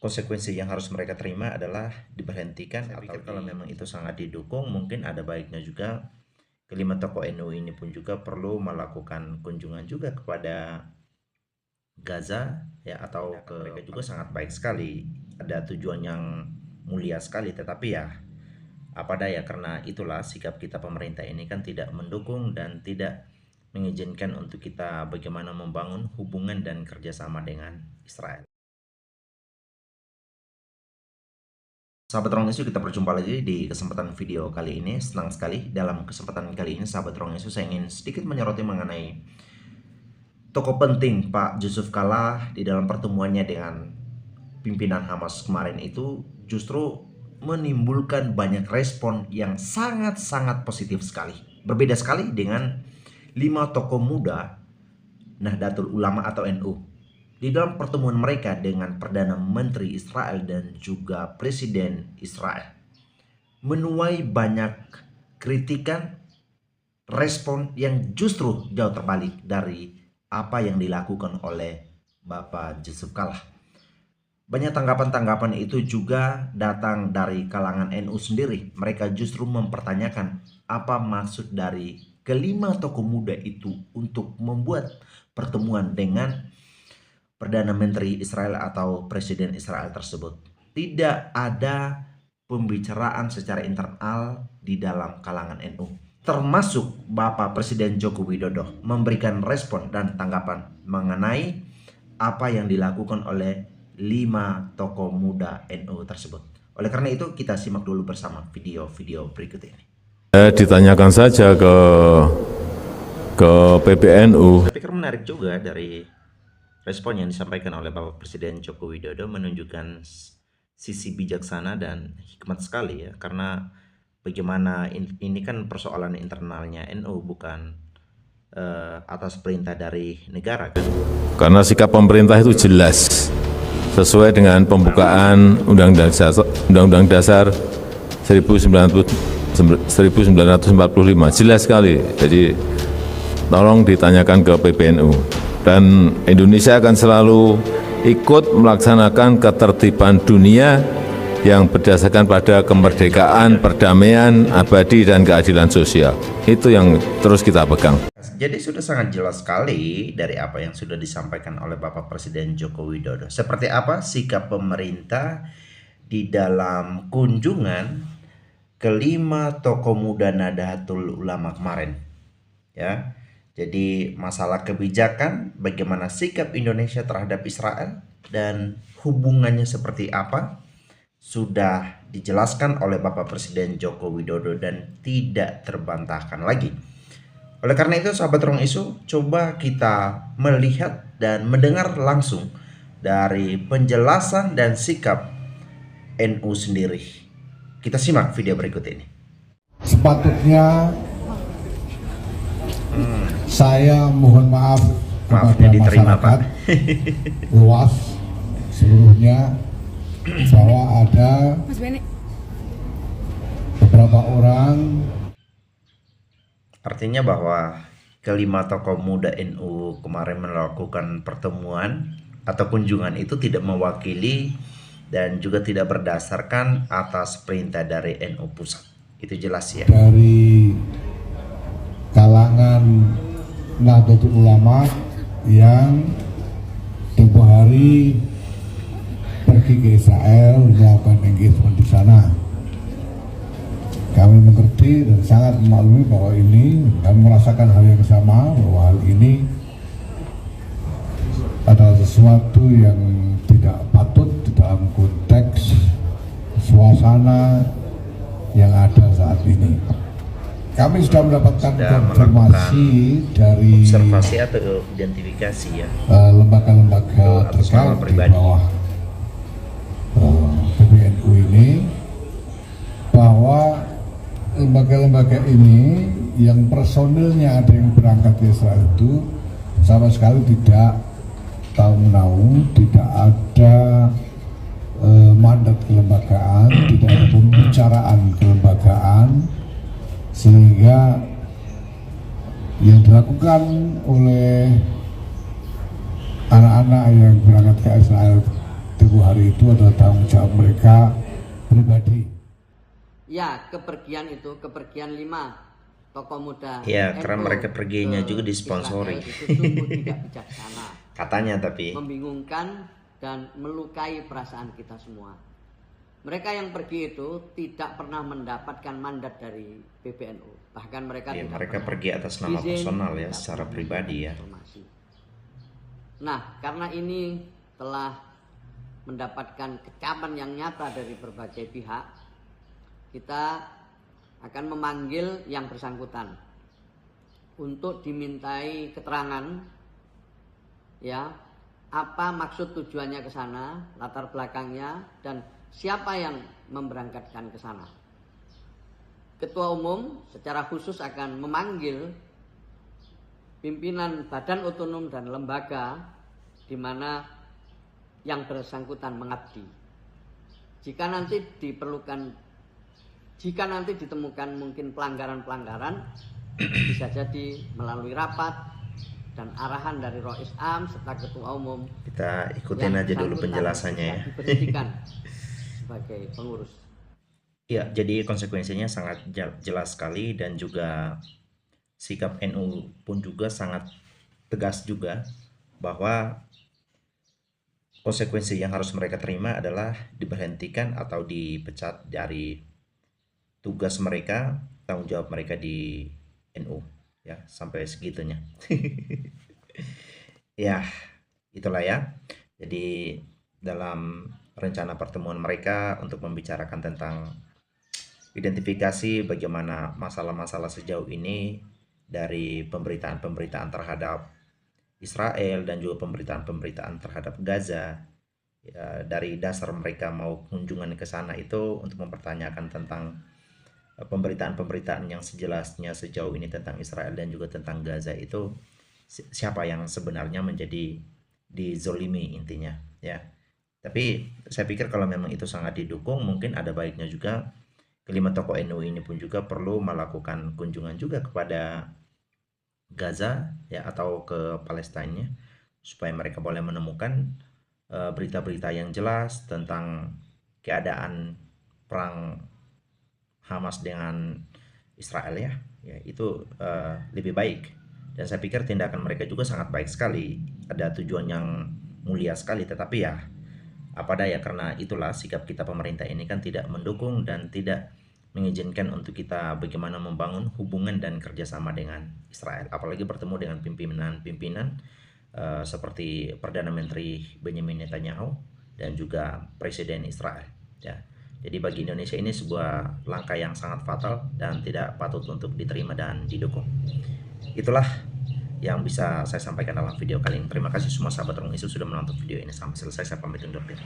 konsekuensi yang harus mereka terima adalah diberhentikan. Atau kalau memang itu sangat didukung, mungkin ada baiknya juga kelima tokoh NU ini pun juga perlu melakukan kunjungan juga kepada Gaza ya, atau ke mereka juga sangat baik sekali, ada tujuan yang mulia sekali. Tetapi ya apa daya, karena itulah sikap kita pemerintah ini kan tidak mendukung dan tidak mengizinkan untuk kita bagaimana membangun hubungan dan kerjasama dengan Israel. Sahabat Ruang Isu, kita berjumpa lagi di kesempatan video kali ini. Senang sekali dalam kesempatan kali ini sahabat Ruang Isu saya ingin sedikit menyoroti mengenai tokoh penting Pak Yusuf Kalla di dalam pertemuannya dengan pimpinan Hamas kemarin itu justru menimbulkan banyak respon yang sangat-sangat positif sekali. Berbeda sekali dengan 5 tokoh muda Nahdlatul Ulama atau NU. Di dalam pertemuan mereka dengan Perdana Menteri Israel dan juga Presiden Israel, menuai banyak kritikan, respon yang justru jauh terbalik dari apa yang dilakukan oleh Bapak Yusuf Kalla. Banyak tanggapan-tanggapan itu juga datang dari kalangan NU sendiri. Mereka justru mempertanyakan apa maksud dari kelima tokoh muda itu untuk membuat pertemuan dengan Perdana Menteri Israel atau Presiden Israel tersebut. Tidak ada pembicaraan secara internal di dalam kalangan NU. Termasuk Bapak Presiden Joko Widodo memberikan respon dan tanggapan mengenai apa yang dilakukan oleh 5 tokoh muda NU tersebut. Oleh karena itu kita simak dulu bersama video-video berikut ini. Ditanyakan saja ke PBNU. Saya pikir menarik juga dari respon yang disampaikan oleh Bapak Presiden Joko Widodo, menunjukkan sisi bijaksana dan hikmat sekali ya, karena bagaimana ini kan persoalan internalnya NU, bukan atas perintah dari negara kan. Karena sikap pemerintah itu jelas sesuai dengan pembukaan Undang-Undang Dasar 1945, jelas sekali. Jadi tolong ditanyakan ke PBNU. Dan Indonesia akan selalu ikut melaksanakan ketertiban dunia yang berdasarkan pada kemerdekaan, perdamaian, abadi, dan keadilan sosial. Itu yang terus kita pegang. Jadi sudah sangat jelas sekali dari apa yang sudah disampaikan oleh Bapak Presiden Joko Widodo. Seperti apa sikap pemerintah di dalam kunjungan kelima tokoh muda Nahdlatul Ulama kemarin. Ya. Jadi masalah kebijakan, bagaimana sikap Indonesia terhadap Israel dan hubungannya seperti apa, sudah dijelaskan oleh Bapak Presiden Joko Widodo dan tidak terbantahkan lagi. Oleh karena itu sahabat Ruang Isu, coba kita melihat dan mendengar langsung dari penjelasan dan sikap NU sendiri. Kita simak video berikut ini. Sepatutnya saya mohon maaf kepada masyarakat luas seluruhnya bahwa ada beberapa orang. Artinya bahwa kelima tokoh muda NU kemarin melakukan pertemuan atau kunjungan itu tidak mewakili dan juga tidak berdasarkan atas perintah dari NU pusat. Itu jelas ya. Dari kalangan Nahdlatul Ulama yang tempoh hari pergi ke Israel melakukan engagement di sana. Kami mengerti dan sangat memaklumi bahwa ini, kami merasakan hal yang sama, bahwa hal ini adalah sesuatu yang tidak patut di dalam konteks suasana yang ada saat ini. Kami sudah mendapatkan konfirmasi dari observasi atau identifikasi ya lembaga-lembaga terkait di bawah PBNU ini, bahwa lembaga-lembaga ini yang personilnya ada yang berangkat ke Israel itu sama sekali tidak tahu menahu, tidak ada mandat kelembagaan, tidak ada pembicaraan kelembagaan, sehingga yang dilakukan oleh anak-anak yang berangkat ke Israel Teguh hari itu adalah tanggung jawab mereka pribadi. Ya, kepergian 5 tokoh muda Ya, karena NU mereka perginya ke juga disponsori. Israel itu sungguh tidak bijaksana, Katanya tapi membingungkan dan melukai perasaan kita semua. Mereka yang pergi itu tidak pernah mendapatkan mandat dari PBNU, bahkan mereka ya, tidak mereka pernah pergi atas nama izin, personal ya, tidak secara pernah pribadi ya. informasi. Nah, karena ini telah mendapatkan kecaman yang nyata dari berbagai pihak, kita akan memanggil yang bersangkutan untuk dimintai keterangan, ya, apa maksud tujuannya ke sana, latar belakangnya, dan siapa yang memberangkatkan ke sana. Ketua Umum secara khusus akan memanggil pimpinan badan otonom dan lembaga di mana yang bersangkutan mengabdi. Jika nanti ditemukan mungkin pelanggaran-pelanggaran, bisa jadi melalui rapat dan arahan dari Rois Am serta Ketua Umum. Kita ikutin aja dulu penjelasannya ya. Diberhentikan sebagai pengurus. Ya, jadi konsekuensinya sangat jelas sekali, dan juga sikap NU pun juga sangat tegas juga, bahwa konsekuensi yang harus mereka terima adalah diberhentikan atau dipecat dari tugas mereka, tanggung jawab mereka di NU ya, sampai segitunya. Ya, itulah ya. Jadi dalam rencana pertemuan mereka untuk membicarakan tentang identifikasi bagaimana masalah-masalah sejauh ini dari pemberitaan-pemberitaan terhadap Israel dan juga pemberitaan-pemberitaan terhadap Gaza, ya, dari dasar mereka mau kunjungan ke sana itu untuk mempertanyakan tentang pemberitaan-pemberitaan yang sejelasnya sejauh ini tentang Israel dan juga tentang Gaza itu, siapa yang sebenarnya menjadi dizolimi intinya ya. Tapi saya pikir kalau memang itu sangat didukung, mungkin ada baiknya juga kelima tokoh NU ini pun juga perlu melakukan kunjungan juga kepada Gaza ya, atau ke Palestina, supaya mereka boleh menemukan berita-berita yang jelas tentang keadaan perang Hamas dengan Israel ya. Ya, itu lebih baik, dan saya pikir tindakan mereka juga sangat baik sekali, ada tujuan yang mulia sekali. Tetapi ya apa daya, karena itulah sikap kita pemerintah ini kan tidak mendukung dan tidak mengizinkan untuk kita bagaimana membangun hubungan dan kerjasama dengan Israel, apalagi bertemu dengan pimpinan-pimpinan seperti Perdana Menteri Benjamin Netanyahu dan juga Presiden Israel ya. Jadi bagi Indonesia ini sebuah langkah yang sangat fatal dan tidak patut untuk diterima dan didukung. Itulah yang bisa saya sampaikan dalam video kali ini. Terima kasih semua sahabat Rong Isu sudah menonton video ini sampai selesai. Saya pamit undur diri.